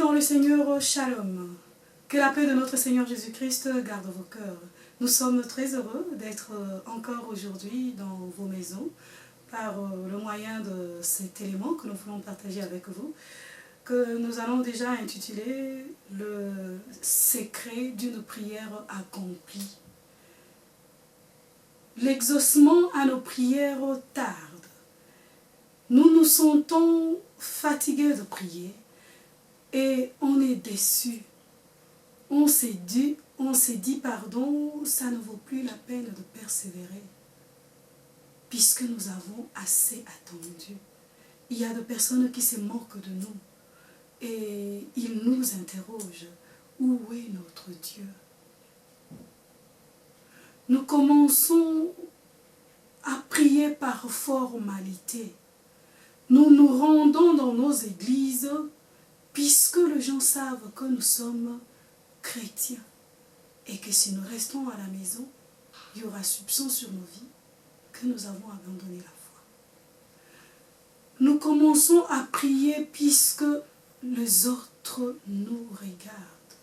dans le Seigneur, shalom. Que la paix de notre Seigneur Jésus-Christ garde vos cœurs. Nous sommes très heureux d'être encore aujourd'hui dans vos maisons par le moyen de cet élément que nous voulons partager avec vous, que nous allons déjà intituler le secret d'une prière accomplie. L'exaucement à nos prières tarde. Nous nous sentons fatigués de prier et on est déçus. On s'est dit, pardon, ça ne vaut plus la peine de persévérer, puisque nous avons assez attendu. Il y a des personnes qui se moquent de nous et ils nous interrogent, où est notre Dieu? Nous commençons à prier par formalité. Nous nous rendons dans nos églises puisque les gens savent que nous sommes chrétiens et que si nous restons à la maison, il y aura soupçon sur nos vies que nous avons abandonné la foi. Nous commençons à prier puisque les autres nous regardent.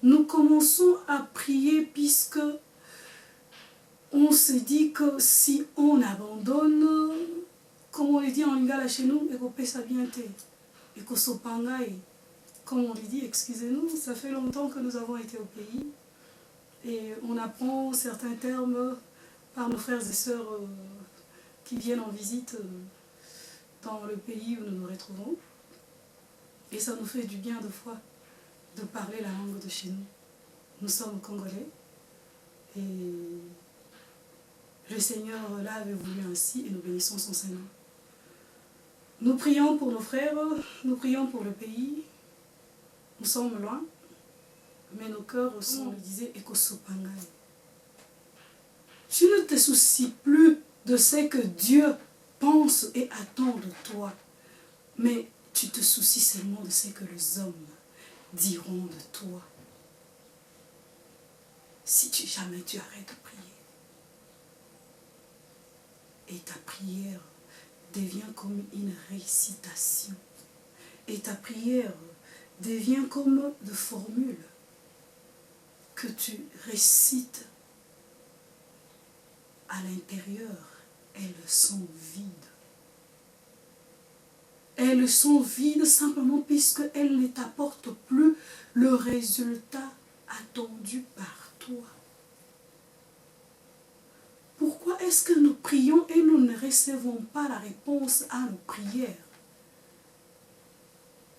Nous commençons à prier puisque on se dit que si on abandonne, comme on le dit en lingala chez nous, et qu'on paie sa bienté, et qu'on s'opangaye, comme on lui dit, excusez-nous, ça fait longtemps que nous avons été au pays, et on apprend certains termes par nos frères et sœurs qui viennent en visite dans le pays où nous nous retrouvons, et ça nous fait du bien de fois de parler la langue de chez nous. Nous sommes congolais, et le Seigneur là avait voulu ainsi et nous bénissons son Saint-Nom. Nous prions pour nos frères, nous prions pour le pays. Nous sommes loin, mais nos cœurs sont, on le disait, Ekosopangai. Tu ne te soucies plus de ce que Dieu pense et attend de toi, mais tu te soucies seulement de ce que les hommes diront de toi. Si jamais tu arrêtes de prier, et ta prière devient comme une récitation. Et ta prière devient comme des formules que tu récites à l'intérieur. Elles sont vides. Elles sont vides simplement puisqu'elles ne t'apportent plus le résultat attendu par toi. Pourquoi est-ce que nous prions et nous ne recevons pas la réponse à nos prières?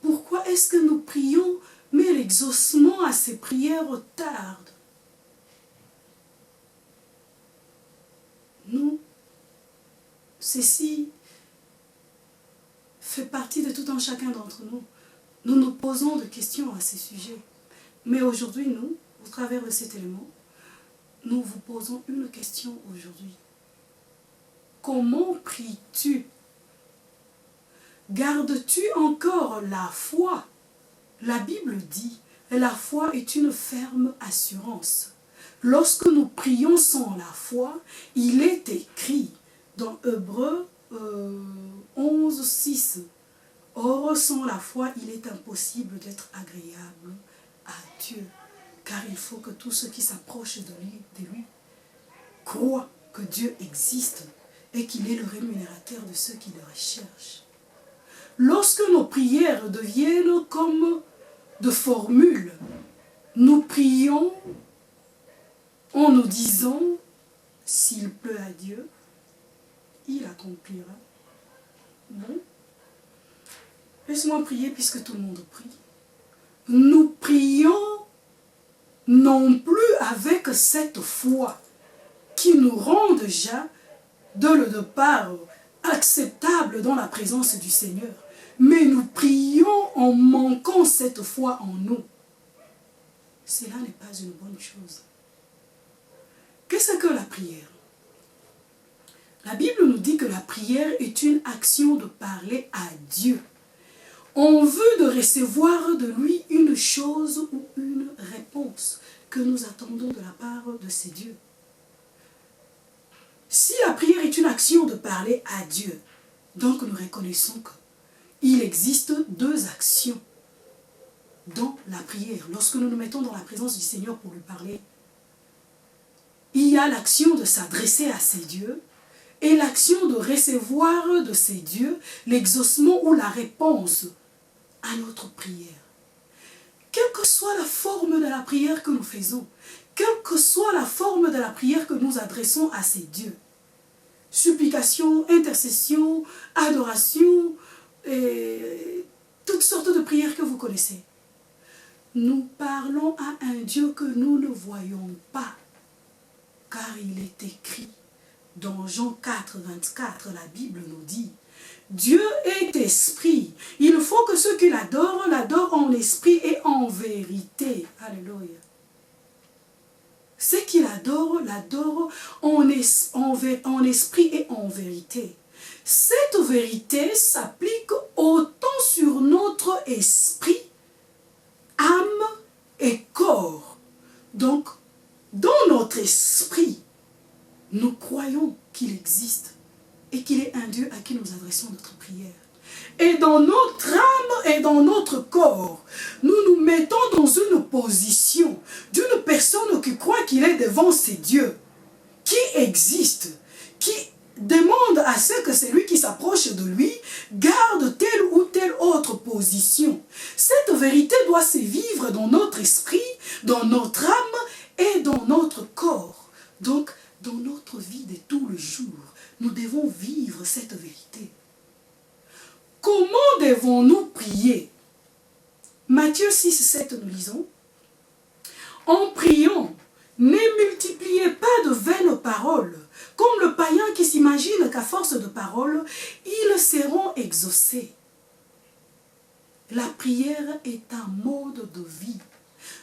Pourquoi est-ce que nous prions mais l'exaucement à ces prières tarde? Nous, ceci fait partie de tout un chacun d'entre nous. Nous nous posons des questions à ces sujets. Mais aujourd'hui, nous, au travers de cet élément, nous vous posons une question aujourd'hui. Comment pries-tu? Gardes-tu encore la foi? La Bible dit, la foi est une ferme assurance. Lorsque nous prions sans la foi, il est écrit dans Hébreux 11, 6. Or, sans la foi, il est impossible d'être agréable à Dieu. Car il faut que tous ceux qui s'approchent de lui croient que Dieu existe et qu'il est le rémunérateur de ceux qui le recherchent. Lorsque nos prières deviennent comme de formules, nous prions en nous disant, s'il plaît à Dieu, il accomplira. Bon, laisse-moi prier puisque tout le monde prie. Nous prions non plus avec cette foi qui nous rend déjà de le départ acceptable dans la présence du Seigneur. Mais nous prions en manquant cette foi en nous. Cela n'est pas une bonne chose. Qu'est-ce que la prière? La Bible nous dit que la prière est une action de parler à Dieu en vue de recevoir de lui une chose ou une réponse que nous attendons de la part de ces dieux. Si la prière est une action de parler à Dieu, donc nous reconnaissons qu'il existe deux actions. dans la prière. Lorsque nous nous mettons dans la présence du Seigneur pour lui parler, il y a l'action de s'adresser à ces dieux et l'action de recevoir de ces dieux l'exaucement ou la réponse à notre prière. Quelle que soit la forme de la prière que nous faisons, quelle que soit la forme de la prière que nous adressons à ces dieux, supplication, intercession, adoration, et toutes sortes de prières que vous connaissez, nous parlons à un Dieu que nous ne voyons pas, car il est écrit dans Jean 4, 24, la Bible nous dit, Dieu est esprit. Il faut que ceux qui l'adorent, l'adorent en esprit et en vérité. Alléluia. Ceux qui l'adorent, l'adorent en esprit et en vérité. Cette vérité s'applique autant sur notre esprit, âme et corps. Donc, dans notre esprit, nous croyons qu'il existe et qu'il est un Dieu à qui nous adressons notre prière. Et dans notre âme et dans notre corps, nous nous mettons dans une position d'une personne qui croit qu'il est devant ses dieux, qui existe, qui demande à ce que celui qui s'approche de lui garde telle ou telle autre position. Cette vérité doit se vivre dans notre esprit, dans notre âme et dans notre corps. Donc, dans notre vie de tous les jours, nous devons vivre cette vérité. Comment devons-nous prier? Matthieu 6, 7, nous lisons. En priant, ne multipliez pas de vaines paroles, comme le païen qui s'imagine qu'à force de paroles, ils seront exaucés. La prière est un mode de vie.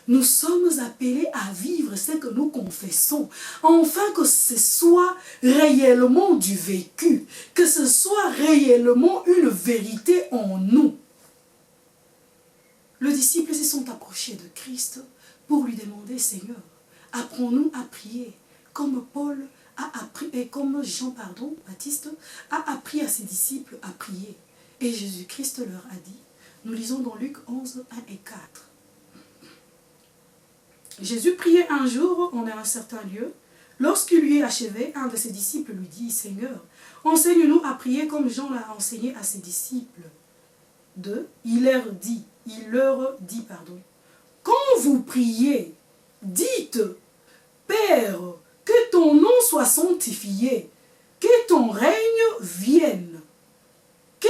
Nous sommes appelés à vivre ce que nous confessons, afin que ce soit réellement du vécu, que ce soit réellement une vérité en nous. Les disciples se sont approchés de Christ pour lui demander, Seigneur, apprends-nous à prier, comme Paul a appris, et comme Baptiste a appris à ses disciples à prier. Et Jésus-Christ leur a dit, nous lisons dans Luc 11, 1 et 4. Jésus priait un jour en un certain lieu. Lorsqu'il lui eut achevé, un de ses disciples lui dit, Seigneur, enseigne-nous à prier comme Jean l'a enseigné à ses disciples. 2. Il leur dit, quand vous priez, dites, Père, que ton nom soit sanctifié, que ton règne vienne, que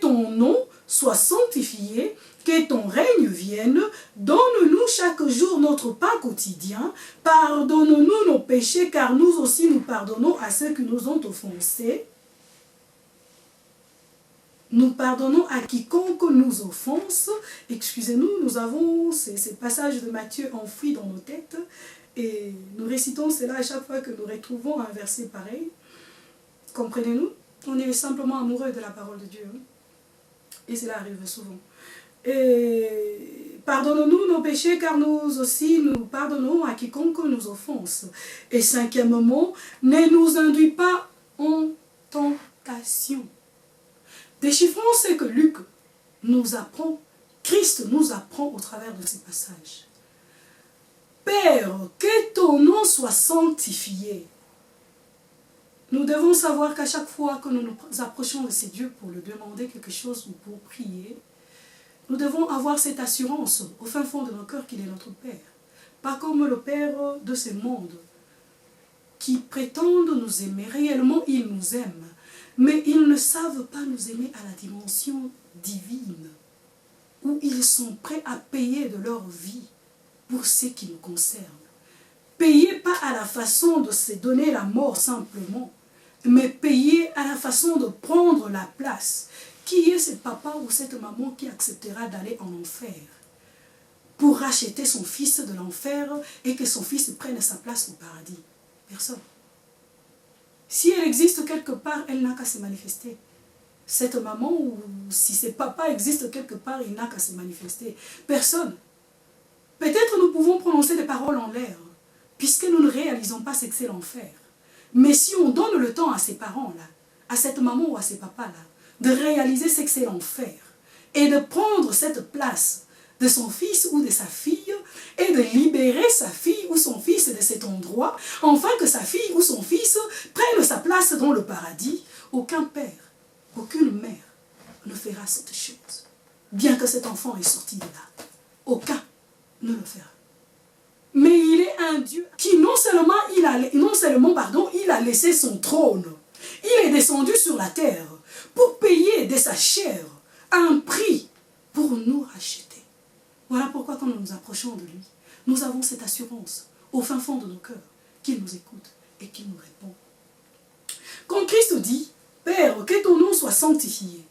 ton nom soit sanctifié, que ton règne vienne, donne-nous chaque jour notre pain quotidien, pardonne-nous nos péchés, car nous aussi nous pardonnons à ceux qui nous ont offensés. Nous pardonnons à quiconque nous offense. Excusez-nous, nous avons ces passages de Matthieu enfouis dans nos têtes et nous récitons cela à chaque fois que nous retrouvons un verset pareil. Comprenez-nous? On est simplement amoureux de la parole de Dieu. Et cela arrive souvent. Et pardonne-nous nos péchés, car nous aussi nous pardonnons à quiconque nous offense. Et cinquièmement, ne nous induis pas en tentation. Déchiffrons ce que Luc nous apprend, Christ nous apprend au travers de ces passages. Père, que ton nom soit sanctifié. Nous devons savoir qu'à chaque fois que nous nous approchons de ces dieux pour lui demander quelque chose ou pour prier, nous devons avoir cette assurance au fin fond de nos cœurs qu'il est notre Père. Pas comme le Père de ce monde, qui prétendent nous aimer. Réellement, ils nous aiment. Mais ils ne savent pas nous aimer à la dimension divine, où ils sont prêts à payer de leur vie pour ce qui nous concerne. Payer pas à la façon de se donner la mort simplement, mais payer à la façon de prendre la place. Qui est ce papa ou cette maman qui acceptera d'aller en enfer pour racheter son fils de l'enfer et que son fils prenne sa place au paradis? Personne. Si elle existe quelque part, elle n'a qu'à se manifester. Cette maman, ou si ce papa existe quelque part, il n'a qu'à se manifester. Personne. Peut-être nous pouvons prononcer des paroles en l'air, puisque nous ne réalisons pas ce que c'est l'enfer. Mais si on donne le temps à ces parents-là, à cette maman ou à ces papas-là, de réaliser ce que c'est l'enfer, et de prendre cette place de son fils ou de sa fille et de libérer sa fille ou son fils de cet endroit, afin que sa fille ou son fils prenne sa place dans le paradis, aucun père, aucune mère ne fera cette chose. Bien que cet enfant est sorti de là, aucun ne le fera. Mais il est un Dieu qui non seulement il a laissé son trône, il est descendu sur la terre pour payer de sa chair un prix pour nous racheter. Voilà pourquoi quand nous nous approchons de lui, nous avons cette assurance au fin fond de nos cœurs qu'il nous écoute et qu'il nous répond. Quand Christ dit « Père, que ton nom soit sanctifié »,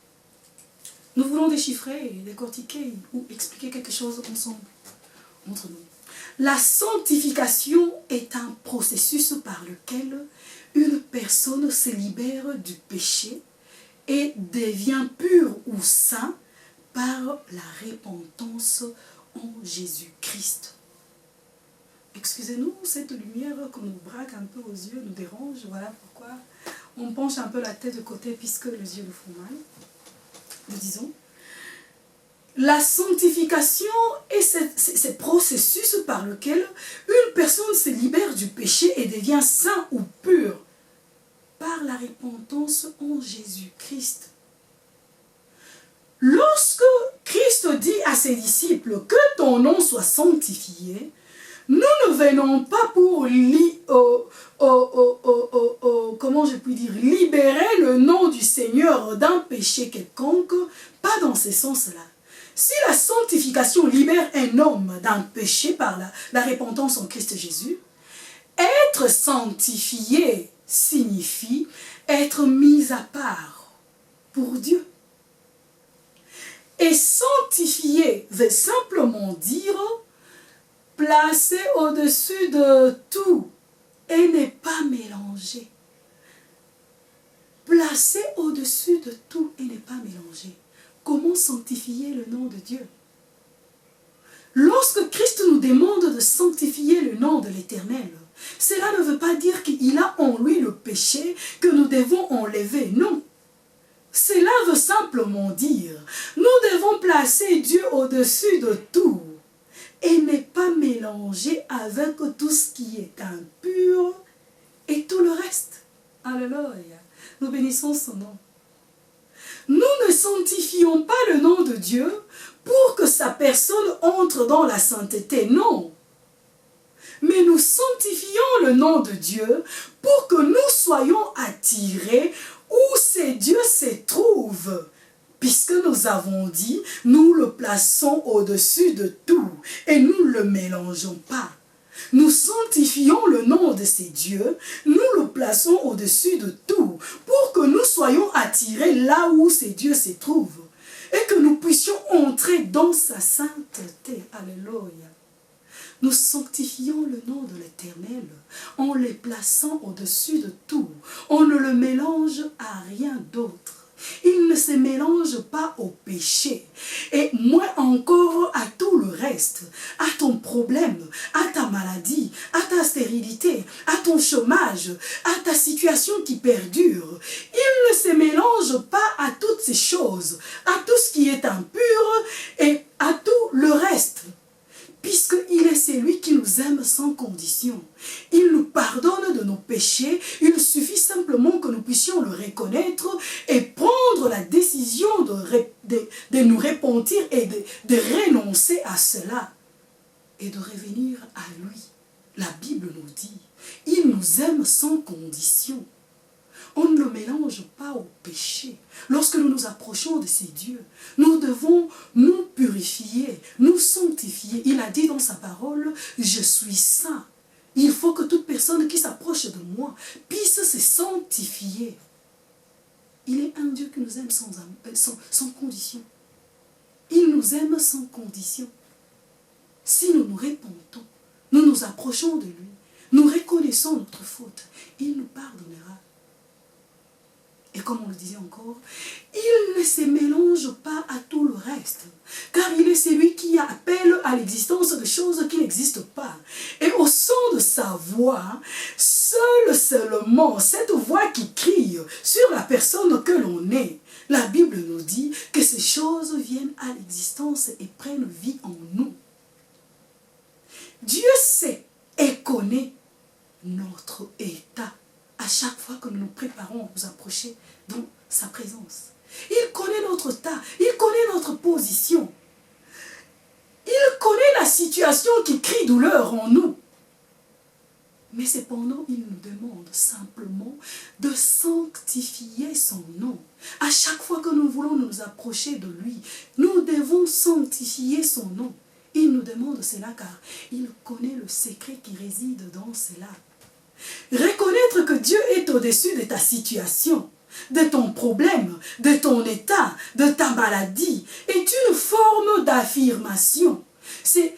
nous voulons déchiffrer, décortiquer ou expliquer quelque chose ensemble, entre nous. La sanctification est un processus par lequel une personne se libère du péché et devient pure ou saint par la repentance en Jésus-Christ. Excusez-nous, cette lumière qu'on nous braque un peu aux yeux nous dérange. Voilà pourquoi on penche un peu la tête de côté puisque les yeux nous font mal. Nous disons, la sanctification est ce processus par lequel une personne se libère du péché et devient saint ou pur par la repentance en Jésus-Christ. Lorsque Christ dit à ses disciples que ton nom soit sanctifié, nous ne venons pas pour comment je puis dire, libérer le nom du Seigneur d'un péché quelconque, pas dans ce sens-là. Si la sanctification libère un homme d'un péché par la repentance en Christ Jésus, être sanctifié signifie être mis à part pour Dieu. Et sanctifier veut simplement dire placer au-dessus de tout et ne pas mélanger. Placer au-dessus de tout et ne pas mélanger. Comment sanctifier le nom de Dieu? Lorsque Christ nous demande de sanctifier le nom de l'Éternel, cela ne veut pas dire qu'il a en lui le péché que nous devons enlever, non. Cela veut simplement dire, nous devons placer Dieu au-dessus de tout et ne pas mélanger avec tout ce qui est impur et tout le reste. Alléluia. Nous bénissons son nom. Nous ne sanctifions pas le nom de Dieu pour que sa personne entre dans la sainteté, non. Mais nous sanctifions le nom de Dieu pour que nous soyons attirés où ce Dieu se trouve. Puisque nous avons dit, nous le plaçons au-dessus de tout et nous ne le mélangeons pas. Nous sanctifions le nom de ces dieux, nous le plaçons au-dessus de tout pour que nous soyons attirés là où ces dieux se trouvent et que nous puissions entrer dans sa sainteté. Alléluia. Nous sanctifions le nom de l'Éternel en les plaçant au-dessus de tout. On ne le mélange à rien d'autre. Il ne se mélange pas au péché et moins encore à tout le reste, à ton problème, à ta maladie, à ta stérilité, à ton chômage, à ta situation qui perdure. Il ne se mélange pas à toutes ces choses, à tout ce qui est impur et à tout le reste. Puisqu'il est celui qui nous aime sans condition. Il nous pardonne de nos péchés. Il suffit simplement que nous puissions le reconnaître et prendre la décision de nous repentir et de renoncer à cela et de revenir à lui. La Bible nous dit, il nous aime sans condition. On ne le mélange pas au péché. Lorsque nous nous approchons de ces dieux, nous devons nous purifier, nous sanctifier. Il a dit dans sa parole, je suis saint. Il faut que toute personne qui s'approche de moi puisse se sanctifier. Il est un Dieu qui nous aime sans condition. Il nous aime sans condition. Si nous nous repentons, nous nous approchons de lui, nous reconnaissons notre faute, il nous pardonnera. Et comme on le disait encore, il ne se mélange pas à tout le reste. Car il est celui qui appelle à l'existence de choses qui n'existent pas. Et au son de sa voix, seulement cette voix qui crie sur la personne que l'on est, La Bible nous dit que ces choses viennent à l'existence et prennent vie en nous. Dieu sait et connaît notre état à chaque fois que nous nous préparons à nous approcher dans sa présence. Il connaît notre état, il connaît notre position. Il connaît la situation qui crie douleur en nous. Mais cependant, il nous demande simplement de sanctifier son nom. À chaque fois que nous voulons nous approcher de lui, nous devons sanctifier son nom. Il nous demande cela car il connaît le secret qui réside dans cela. Reconnaître que Dieu est au-dessus de ta situation, de ton problème, de ton état, de ta maladie, est une forme d'affirmation. C'est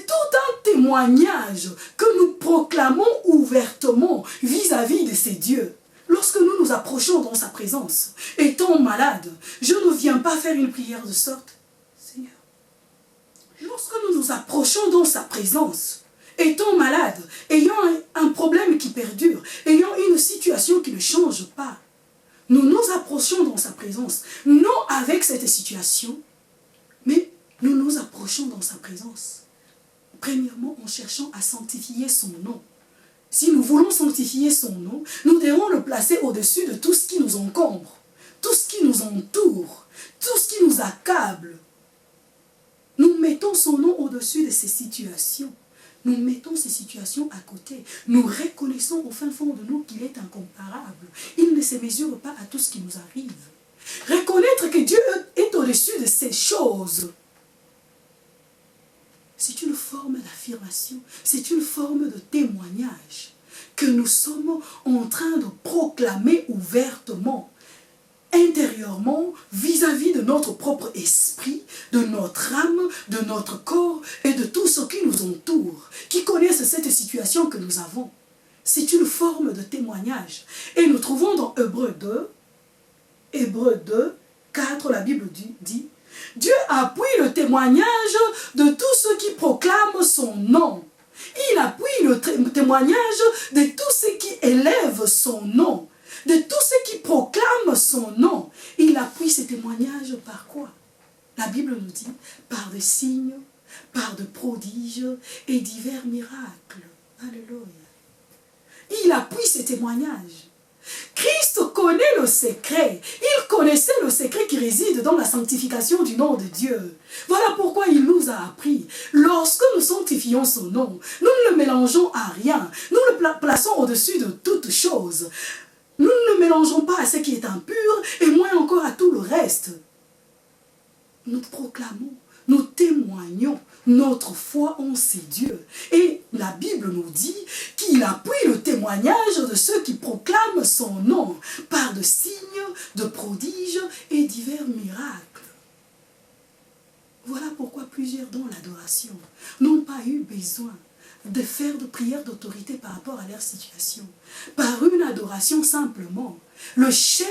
tout un témoignage que nous proclamons ouvertement vis-à-vis de ces dieux. Lorsque nous nous approchons dans sa présence, étant malade, je ne viens pas faire une prière de sorte. Seigneur, lorsque nous nous approchons dans sa présence, étant malade, ayant un problème qui perdure, ayant une situation qui ne change pas, nous nous approchons dans sa présence, non avec cette situation, mais nous nous approchons dans sa présence. Premièrement, en cherchant à sanctifier son nom. Si nous voulons sanctifier son nom, nous devons le placer au-dessus de tout ce qui nous encombre, tout ce qui nous entoure, tout ce qui nous accable. Nous mettons son nom au-dessus de ces situations. Nous mettons ces situations à côté. Nous reconnaissons au fin fond de nous qu'il est incomparable. Il ne se mesure pas à tout ce qui nous arrive. Reconnaître que Dieu est au-dessus de ces choses, c'est une forme d'affirmation, c'est une forme de témoignage que nous sommes en train de proclamer ouvertement, intérieurement, vis-à-vis de notre propre esprit, de notre âme, de notre corps et de tout ce qui nous entoure, qui connaissent cette situation que nous avons. C'est une forme de témoignage. Et nous trouvons dans Hébreux 2, 4, la Bible dit: Dieu appuie le témoignage de tous ceux qui proclament son nom. Il appuie le témoignage de tous ceux qui élèvent son nom, de tous ceux qui proclament son nom. Il appuie ces témoignages par quoi? La Bible nous dit par des signes, par des prodiges et divers miracles. Alléluia. Il appuie ces témoignages. Christ connaît le secret. Il connaissait le secret qui réside dans la sanctification du nom de Dieu. Voilà pourquoi il nous a appris. Lorsque nous sanctifions son nom, nous ne le mélangeons à rien. Nous le plaçons au-dessus de toutes choses. Nous ne le mélangeons pas à ce qui est impur et moins encore à tout le reste. Nous proclamons, nous témoignons notre foi en ces dieux. Et la Bible nous dit qu'il appuie le témoignage de ceux qui proclament son nom par de signes, de prodiges et divers miracles. Voilà pourquoi plusieurs dans l'adoration n'ont pas eu besoin de faire de prières d'autorité par rapport à leur situation. Par une adoration simplement, le chêne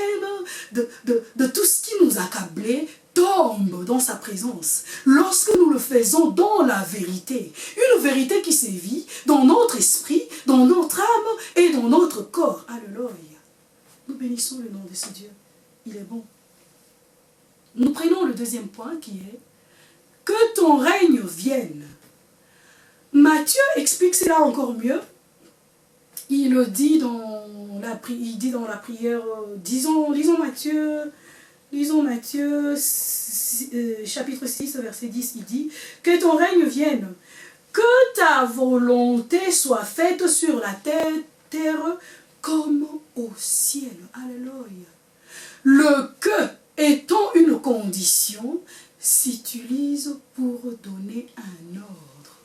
de tout ce qui nous accablait tombe dans sa présence. Lorsque nous le faisons dans la vérité, une vérité qui sévit dans notre esprit, dans notre âme et dans notre corps. Alléluia. Nous bénissons le nom de ce Dieu. Il est bon. Nous prenons le deuxième point qui est que ton règne vienne. Matthieu explique cela encore mieux. Il le dit dans la prière, disons Matthieu chapitre 6, verset 10, il dit « Que ton règne vienne, que ta volonté soit faite sur la terre comme au ciel. » Alléluia. Le « que » étant une condition, s'utilise pour donner un ordre,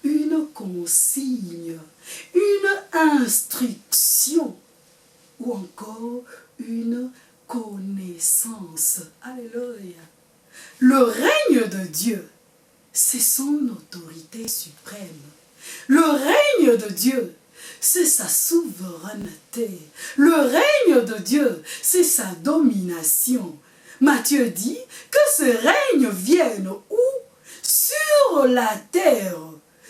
une consigne, une instruction ou encore une connaissance. Alléluia. Le règne de Dieu, c'est son autorité suprême. Le règne de Dieu, c'est sa souveraineté. Le règne de Dieu, c'est sa domination. Matthieu dit que ce règne vienne où? Sur la terre,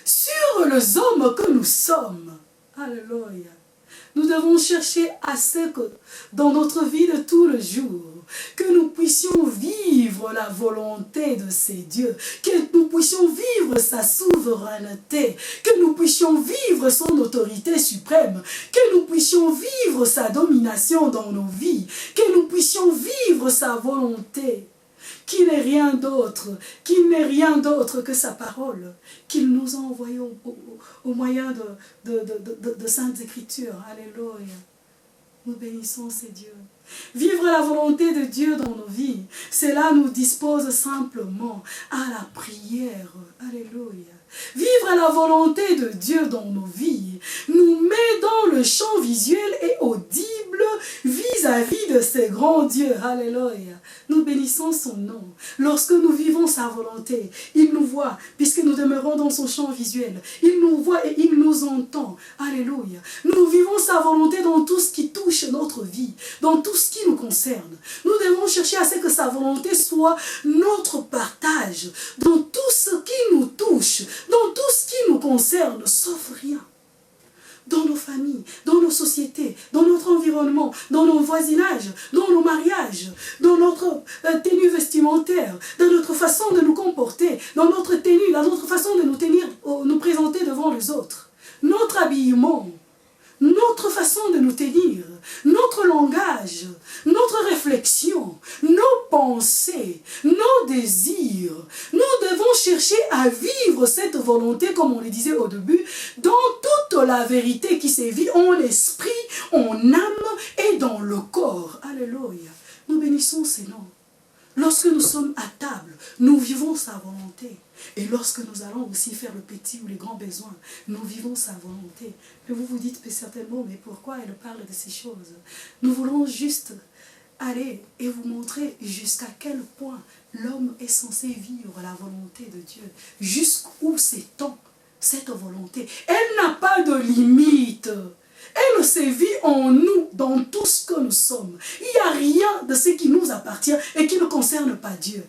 sur les hommes que nous sommes. Alléluia. Nous devons chercher à ce que dans notre vie de tous les jours, que nous puissions vivre la volonté de ces dieux, que nous puissions vivre sa souveraineté, que nous puissions vivre son autorité suprême, que nous puissions vivre sa domination dans nos vies, que nous puissions vivre sa volonté, qui n'est rien d'autre, que sa parole, qu'il nous a envoyée au moyen de Saintes Écritures. Alléluia. Nous bénissons ces dieux. Vivre la volonté de Dieu dans nos vies, cela nous dispose simplement à la prière. Alléluia. Vivre la volonté de Dieu dans nos vies nous met dans le champ visuel et audible vis-à-vis de ces grands dieux. Alléluia. Nous bénissons son nom. Lorsque nous vivons sa volonté, il nous voit, puisque nous demeurons dans son champ visuel. Il nous voit et il nous entend. Alléluia. Nous vivons sa volonté dans tout ce qui touche notre vie, dans tout ce qui nous concerne. Nous devons chercher à ce que sa volonté soit notre partage, dans tout ce qui nous touche, dans tout ce qui nous concerne, sauf rien. Dans nos familles, dans nos sociétés, dans notre environnement, dans nos voisinages, dans nos mariages, dans notre tenue vestimentaire, dans notre façon de nous comporter, dans notre tenue, dans notre façon de nous présenter devant les autres, notre habillement, notre façon de nous tenir, notre langage, notre réflexion, nos pensées, nos désirs. Nous devons chercher à vivre cette volonté, comme on le disait au début, dans toute la vérité qui sévit en esprit, en âme et dans le corps. Alléluia. Nous bénissons ces noms. Lorsque nous sommes à table, nous vivons sa volonté. Et lorsque nous allons aussi faire le petit ou les grands besoins, nous vivons sa volonté. Mais vous vous dites certainement, mais pourquoi elle parle de ces choses? Nous voulons juste aller et vous montrer jusqu'à quel point l'homme est censé vivre la volonté de Dieu. Jusqu'où s'étend cette volonté. Elle n'a pas de limite. Elle sévit en nous, dans tout ce que nous sommes. Il n'y a rien de ce qui nous appartient et qui ne concerne pas Dieu.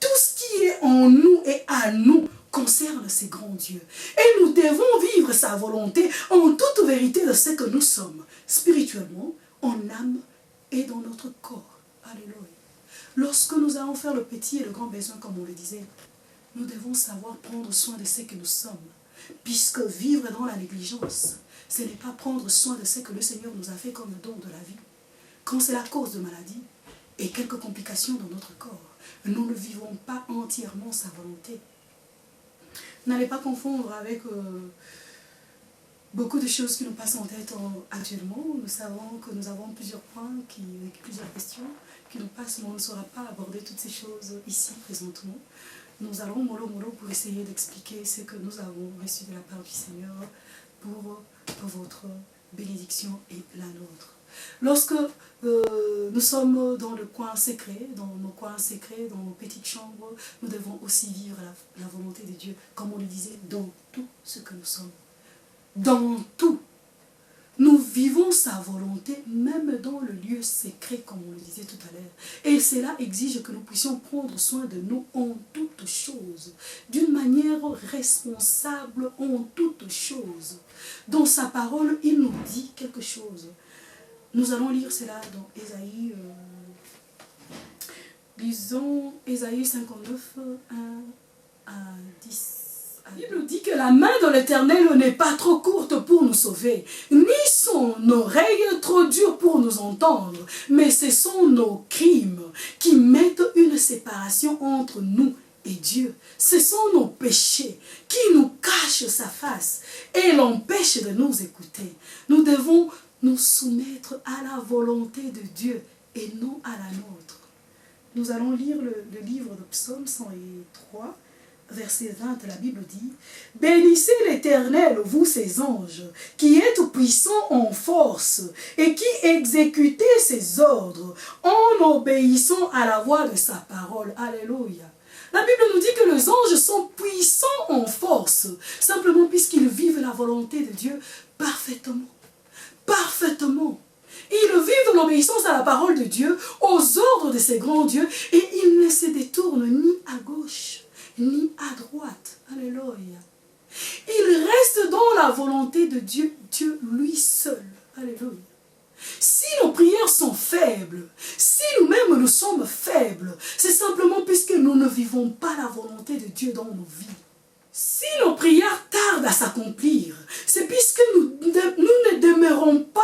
Tout ce qui est en nous et à nous concerne ces grands dieux. Et nous devons vivre sa volonté en toute vérité de ce que nous sommes, spirituellement, en âme et dans notre corps. Alléluia. Lorsque nous allons faire le petit et le grand besoin, comme on le disait, nous devons savoir prendre soin de ce que nous sommes. Puisque vivre dans la négligence, ce n'est pas prendre soin de ce que le Seigneur nous a fait comme don de la vie. Quand c'est la cause de maladie et quelques complications dans notre corps, nous ne vivons pas entièrement sa volonté. N'allez pas confondre avec beaucoup de choses qui nous passent en tête actuellement. Nous savons que nous avons plusieurs points, plusieurs questions qui nous passent, mais on ne saura pas aborder toutes ces choses ici, présentement. Nous allons mollo pour essayer d'expliquer ce que nous avons reçu de la part du Seigneur pour votre bénédiction et la nôtre. Lorsque nous sommes dans le coin secret, dans nos coins secrets, dans nos petites chambres, nous devons aussi vivre la volonté de Dieu, comme on le disait, dans tout ce que nous sommes. Dans tout. Nous vivons sa volonté, même dans le lieu secret, comme on le disait tout à l'heure. Et cela exige que nous puissions prendre soin de nous en toutes choses, d'une manière responsable en toutes choses. Dans sa parole, il nous dit quelque chose. Nous allons lire cela dans Ésaïe, disons Ésaïe 59, 1 à 10. La Bible dit que la main de l'Éternel n'est pas trop courte pour nous sauver, ni son oreille trop dure pour nous entendre, mais ce sont nos crimes qui mettent une séparation entre nous et Dieu. Ce sont nos péchés qui nous cachent sa face et l'empêchent de nous écouter. Nous devons nous soumettre à la volonté de Dieu et non à la nôtre. Nous allons lire le livre de Psaume 103, verset 20, la Bible dit « Bénissez l'Éternel, vous ses anges, qui êtes puissants en force et qui exécutez ses ordres en obéissant à la voix de sa parole. » Alléluia. La Bible nous dit que les anges sont puissants en force, simplement puisqu'ils vivent la volonté de Dieu parfaitement. Parfaitement. Ils vivent dans l'obéissance à la parole de Dieu, aux ordres de ces grands dieux, et ils ne se détournent ni à gauche, ni à droite. Alléluia. Ils restent dans la volonté de Dieu, Dieu lui seul. Alléluia. Si nos prières sont faibles, si nous-mêmes nous sommes faibles, c'est simplement puisque nous ne vivons pas la volonté de Dieu dans nos vies. Si nos prières tardent à s'accomplir, c'est puisque nous ne demeurons pas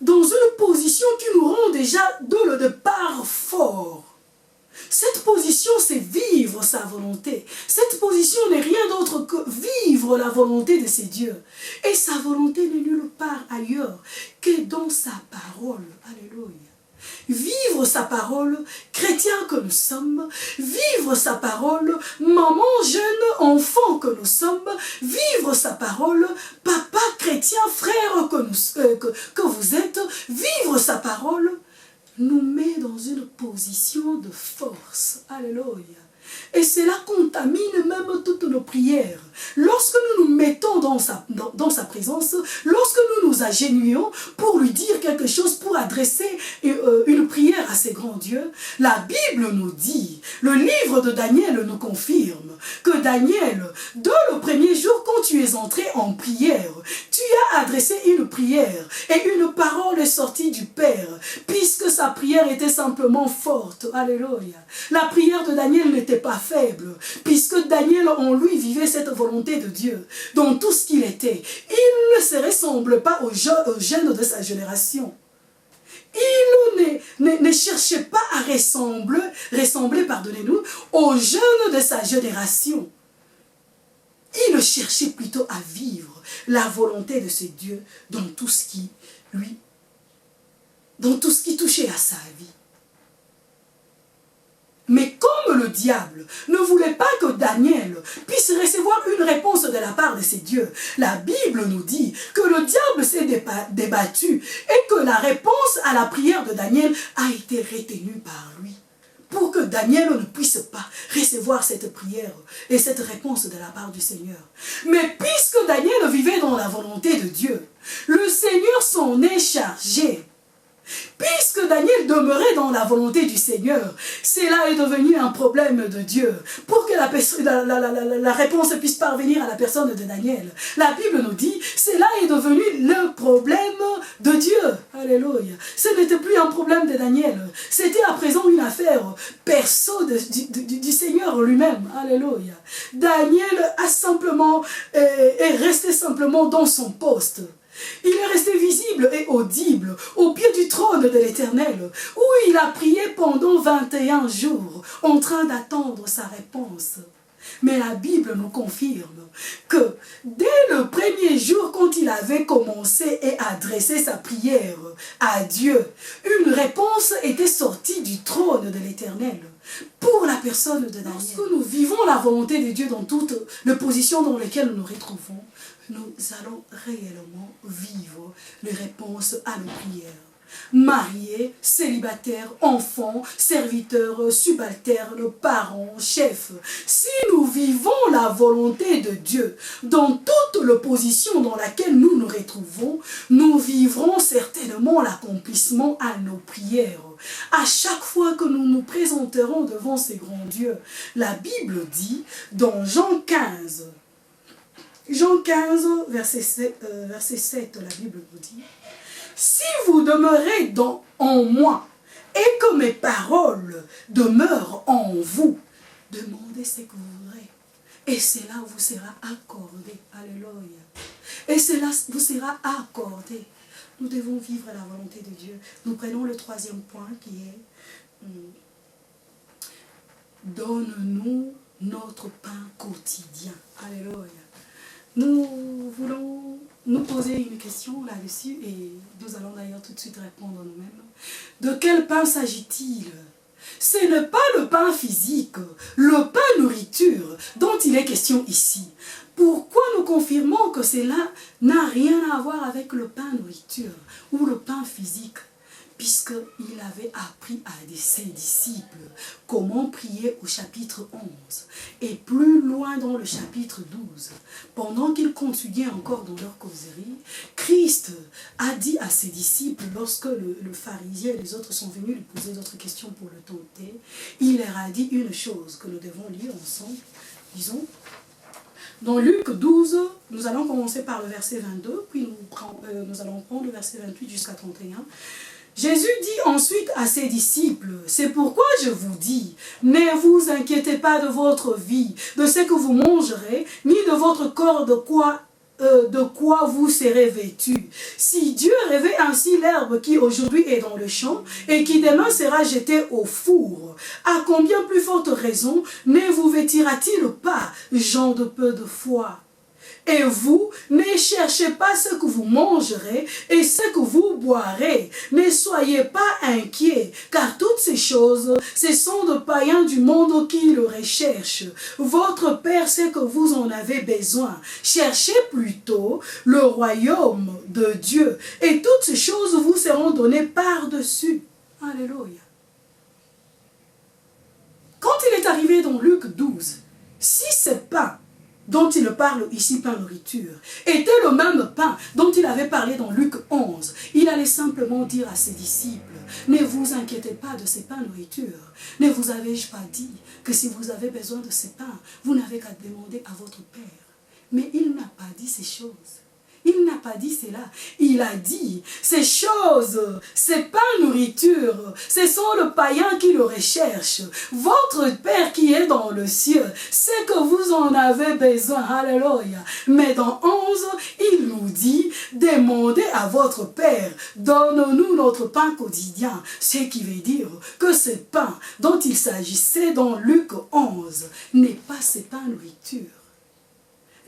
dans une position qui nous rend déjà de le départ fort. Cette position, c'est vivre sa volonté. Cette position n'est rien d'autre que vivre la volonté de ses dieux. Et sa volonté n'est nulle part ailleurs que dans sa parole. Alléluia. Vivre sa parole, chrétien que nous sommes, vivre sa parole, maman, jeune, enfant que nous sommes, vivre sa parole, papa, chrétien, frère que vous êtes, vivre sa parole, nous met dans une position de force. Alléluia. Et cela contamine même toutes nos prières. Lorsque nous nous mettons dans sa présence, lorsque nous nous agenouillons pour lui dire quelque chose, pour adresser une prière à ces grands dieux, la Bible nous dit, le livre de Daniel nous confirme que Daniel, dès le premier jour quand tu es entré en prière, tu as adressé une prière et une parole est sortie du Père, puisque sa prière était simplement forte. Alléluia. La prière de Daniel n'était pas faible, puisque Daniel en lui vivait cette volonté de Dieu dans tout ce qu'il était. Il ne se ressemble pas aux jeunes de sa génération. Il ne cherchait pas à ressembler, pardonnez-nous, aux jeunes de sa génération. Il cherchait plutôt à vivre la volonté de ce Dieu dans tout ce qui touchait à sa vie. Mais comme le diable ne voulait pas que Daniel puisse recevoir une réponse de la part de ses dieux, la Bible nous dit que le diable s'est débattu et que la réponse à la prière de Daniel a été retenue par lui, pour que Daniel ne puisse pas recevoir cette prière et cette réponse de la part du Seigneur. Mais puisque Daniel vivait dans la volonté de Dieu, le Seigneur s'en est chargé. Puisque Daniel demeurait dans la volonté du Seigneur, cela est devenu un problème de Dieu. Pour que la réponse puisse parvenir à la personne de Daniel, la Bible nous dit, cela est devenu le problème de Dieu. Alléluia. Ce n'était plus un problème de Daniel. C'était à présent une affaire perso du Seigneur lui-même. Alléluia. Daniel est resté simplement dans son poste. Il est resté visible et audible au pied du trône de l'Éternel, où il a prié pendant 21 jours, en train d'attendre sa réponse. Mais la Bible nous confirme que dès le premier jour, quand il avait commencé et adressé sa prière à Dieu, une réponse était sortie du trône de l'Éternel pour la personne de Daniel. Lorsque nous vivons la volonté de Dieu dans toutes les positions dans lesquelles nous nous retrouvons, nous allons réellement vivre les réponses à nos prières. Mariés, célibataires, enfants, serviteurs, subalternes, parents, chefs. Si nous vivons la volonté de Dieu dans toute l'opposition dans laquelle nous nous retrouvons, nous vivrons certainement l'accomplissement à nos prières. À chaque fois que nous nous présenterons devant ces grands dieux, la Bible dit dans Jean 15, verset 7, la Bible nous dit, « Si vous demeurez en moi et que mes paroles demeurent en vous, demandez ce que vous voudrez. Et cela vous sera accordé. » Alléluia. Et cela vous sera accordé. Nous devons vivre la volonté de Dieu. Nous prenons le troisième point qui est « Donne-nous notre pain quotidien. » Alléluia. Nous voulons nous poser une question là-dessus et nous allons d'ailleurs tout de suite répondre nous-mêmes. De quel pain s'agit-il? Ce n'est pas le pain physique, le pain nourriture dont il est question ici. Pourquoi nous confirmons que cela n'a rien à voir avec le pain nourriture ou le pain physique? Puisqu'il avait appris à ses disciples comment prier au chapitre 11. Et plus loin dans le chapitre 12, pendant qu'ils continuaient encore dans leur causerie, Christ a dit à ses disciples, lorsque le pharisien et les autres sont venus lui poser d'autres questions pour le tenter, il leur a dit une chose que nous devons lire ensemble. Disons, Dans Luc 12, nous allons commencer par le verset 22, puis nous allons prendre le verset 28 jusqu'à 31. Jésus dit ensuite à ses disciples, « C'est pourquoi je vous dis, ne vous inquiétez pas de votre vie, de ce que vous mangerez, ni de votre corps de quoi vous serez vêtus. Si Dieu revêt ainsi l'herbe qui aujourd'hui est dans le champ et qui demain sera jetée au four, à combien plus forte raison ne vous vêtira-t-il pas, gens de peu de foi ? Et vous, ne cherchez pas ce que vous mangerez et ce que vous boirez. Ne soyez pas inquiets, car toutes ces choses, ce sont de païens du monde qui le recherchent. Votre Père sait que vous en avez besoin. Cherchez plutôt le royaume de Dieu, et toutes ces choses vous seront données par-dessus. Alléluia. Quand il est arrivé dans Luc 12, si ce pain dont il parle ici, pain nourriture, était le même pain dont il avait parlé dans Luc 11. Il allait simplement dire à ses disciples, ne vous inquiétez pas de ces pains nourriture. Ne vous avais-je pas dit que si vous avez besoin de ces pains, vous n'avez qu'à demander à votre Père. Mais il n'a pas dit ces choses. Il n'a pas dit cela. Il a dit, ces choses, ces pains nourriture, ce sont le païen qui le recherche. Votre Père qui est dans le ciel, c'est que vous en avez besoin. Alléluia. Mais dans 11, il nous dit, demandez à votre Père, donne-nous notre pain quotidien. Ce qui veut dire que ce pain dont il s'agissait dans Luc 11 n'est pas ce pain nourriture.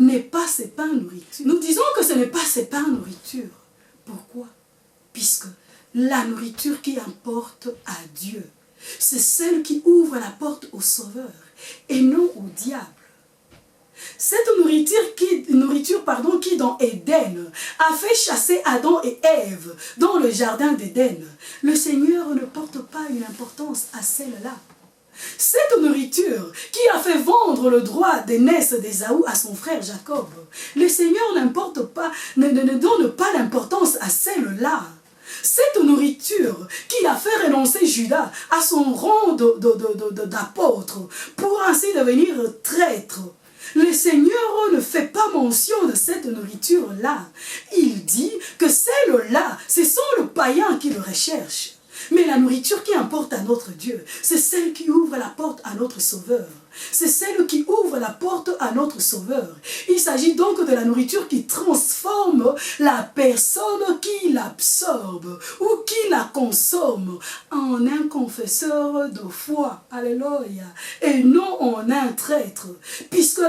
N'est pas ces pains nourriture. Nous disons que ce n'est pas ces pains nourriture. Pourquoi? Puisque la nourriture qui importe à Dieu, c'est celle qui ouvre la porte au Sauveur et non au diable. Cette nourriture qui dans Éden a fait chasser Adam et Ève dans le jardin d'Éden, le Seigneur ne porte pas une importance à celle-là. Cette nourriture qui a fait vendre le droit d'aînesse d'Ésaü à son frère Jacob, le Seigneur ne donne pas l'importance à celle-là. Cette nourriture qui a fait renoncer Judas à son rang d'apôtre pour ainsi devenir traître, le Seigneur ne fait pas mention de cette nourriture-là. Il dit que celle-là, ce sont le païen qui le recherche. Mais la nourriture qui importe à notre Dieu, c'est celle qui ouvre la porte à notre Sauveur. C'est celle qui ouvre la porte à notre Sauveur. Il s'agit donc de la nourriture qui transforme la personne qui l'absorbe ou qui la consomme en un confesseur de foi. Alléluia. Et non en un traître. Puisque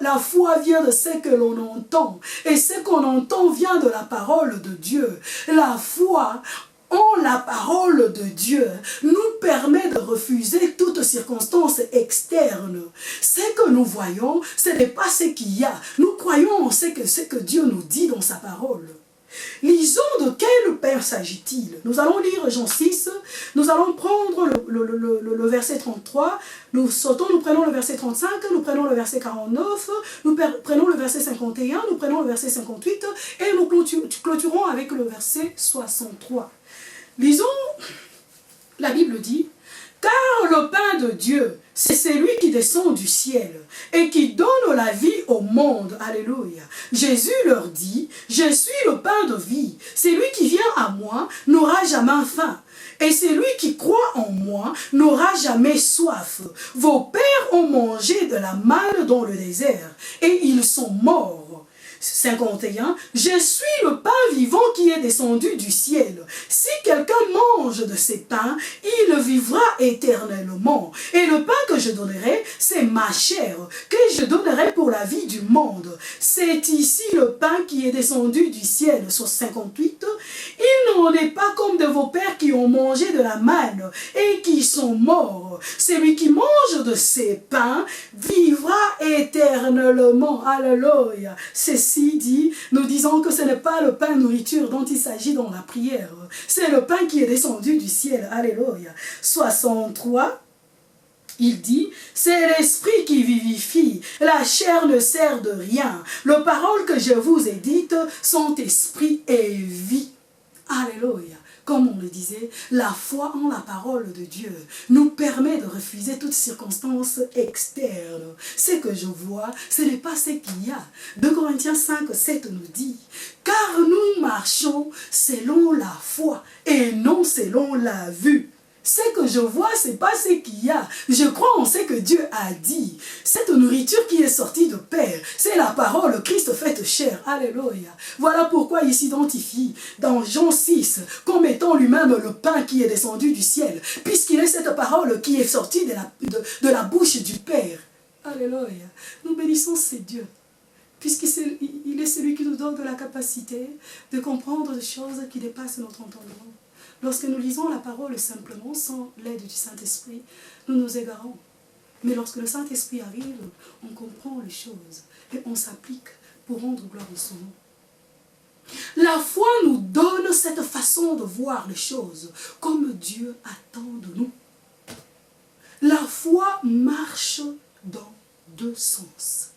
la foi vient de ce que l'on entend. Et ce qu'on entend vient de la parole de Dieu. La foi en la parole de Dieu nous permet de refuser toute circonstance externe. Ce que nous voyons, ce n'est pas ce qu'il y a. Nous croyons en ce que Dieu nous dit dans sa parole. Lisons de quel pain s'agit-il. Nous allons lire Jean 6, nous allons prendre le verset 33, nous prenons le verset 35, nous prenons le verset 49, nous prenons le verset 51, nous prenons le verset 58 et nous clôturons avec le verset 63. Lisons, la Bible dit, « Car le pain de Dieu, c'est celui qui descend du ciel et qui donne la vie au monde. » Alléluia. Jésus leur dit, « Je suis le pain de vie. Celui qui vient à moi n'aura jamais faim. Et celui qui croit en moi n'aura jamais soif. Vos pères ont mangé de la manne dans le désert et ils sont morts. » 51, je suis le pain vivant qui est descendu du ciel. Si quelqu'un mange de ces pains, il vivra éternellement. Et le pain que je donnerai, c'est ma chair, que je donnerai pour la vie du monde. C'est ici le pain qui est descendu du ciel. Sur 58, il n'en est pas comme de vos pères qui ont mangé de la manne et qui sont morts. Celui qui mange de ces pains vivra éternellement. Alléluia. Ceci dit, nous disons que ce n'est pas le pain nourriture dont il s'agit dans la prière. C'est le pain qui est descendu du ciel. Alléluia. 63. Il dit, c'est l'esprit qui vivifie, la chair ne sert de rien. Les paroles que je vous ai dites sont esprit et vie. Alléluia. Comme on le disait, la foi en la parole de Dieu nous permet de refuser toute circonstance externe. Ce que je vois, ce n'est pas ce qu'il y a. 2 Corinthiens 5, 7 nous dit, car nous marchons selon la foi et non selon la vue. Ce que je vois, ce n'est pas ce qu'il y a. Je crois en ce que Dieu a dit. Cette nourriture qui est sortie de Père, c'est la parole Christ faite chair. Alléluia. Voilà pourquoi il s'identifie dans Jean 6 comme étant lui-même le pain qui est descendu du ciel, puisqu'il est cette parole qui est sortie de la bouche du Père. Alléluia. Nous bénissons ces dieux, puisqu'il est celui qui nous donne de la capacité de comprendre des choses qui dépassent notre entendement. Lorsque nous lisons la parole simplement, sans l'aide du Saint-Esprit, nous nous égarons. Mais lorsque le Saint-Esprit arrive, on comprend les choses et on s'applique pour rendre gloire à son nom. La foi nous donne cette façon de voir les choses, comme Dieu attend de nous. La foi marche dans deux sens.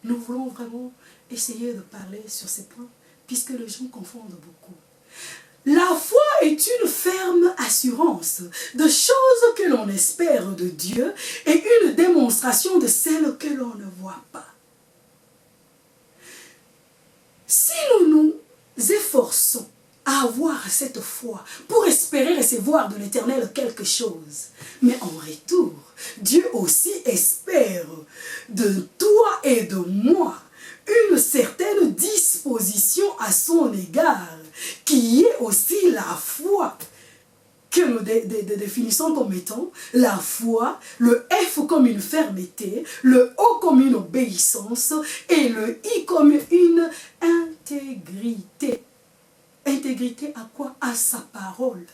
Nous voulons vraiment essayer de parler sur ces points, puisque les gens confondent beaucoup. La foi est une ferme assurance de choses que l'on espère de Dieu et une démonstration de celles que l'on ne voit pas. Si nous nous efforçons à avoir cette foi pour espérer recevoir de l'Éternel quelque chose, mais en retour, Dieu aussi espère de toi et de moi une certaine disposition à son égard, qui est aussi la foi, que nous définissons comme étant la foi, le F comme une fermeté, le O comme une obéissance et le I comme une intégrité. Intégrité à quoi? À sa parole.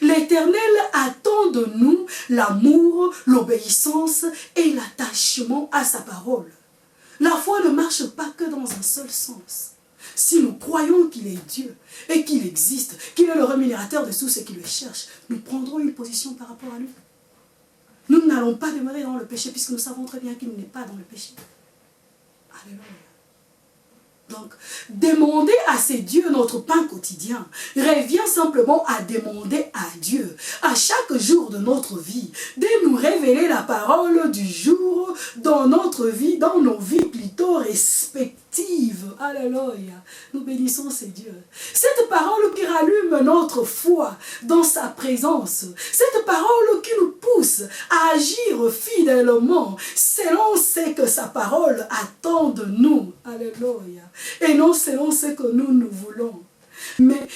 L'Éternel attend de nous l'amour, l'obéissance et l'attachement à sa parole. La foi ne marche pas que dans un seul sens. Si nous croyons qu'il est Dieu et qu'il existe, qu'il est le rémunérateur de tous ceux qui le cherchent, nous prendrons une position par rapport à lui. Nous n'allons pas demeurer dans le péché puisque nous savons très bien qu'il n'est pas dans le péché. Alléluia. Donc, demander à ces dieux notre pain quotidien revient simplement à demander à Dieu, à chaque jour de notre vie, de nous révéler la parole du jour dans notre vie, dans nos vies plutôt respectives. Alléluia. Nous bénissons ces dieux. Cette parole qui rallume notre foi dans sa présence, cette parole qui nous pousse à agir fidèlement selon ce que sa parole attend de nous. Alléluia. Et non selon ce que nous voulons, mais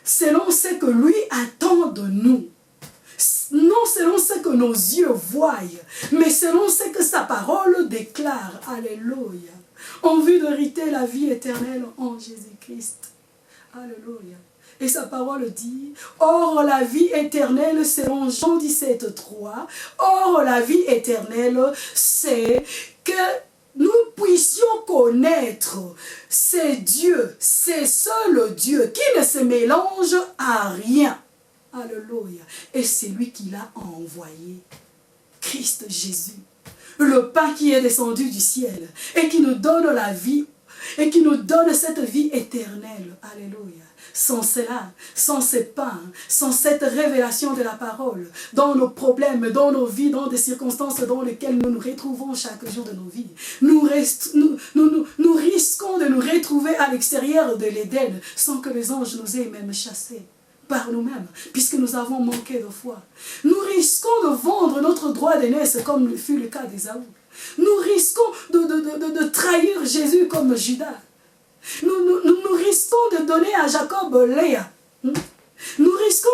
selon ce que lui attend de nous. Non selon ce que nos yeux voient, mais selon ce que sa parole déclare. Alléluia. En vue d'hériter la vie éternelle en Jésus-Christ. Alléluia. Et sa parole dit, or la vie éternelle, selon Jean 17, 3, or la vie éternelle, c'est que nous puissions connaître ces dieux, ces seuls dieux qui ne se mélangent à rien. Alléluia. Et c'est lui qui l'a envoyé, Christ Jésus, le pain qui est descendu du ciel et qui nous donne la vie et qui nous donne cette vie éternelle. Alléluia. Sans cela, sans ce pain, sans cette révélation de la parole, dans nos problèmes, dans nos vies, dans des circonstances dans lesquelles nous nous retrouvons chaque jour de nos vies, nous risquons de nous retrouver à l'extérieur de l'Éden sans que les anges nous aient même chassés par nous-mêmes, puisque nous avons manqué de foi. Nous risquons de vendre notre droit d'aînesse comme fut le cas d'Ésaü. Nous risquons de trahir Jésus comme Judas. Nous risquons de donner à Jacob Léa. Nous risquons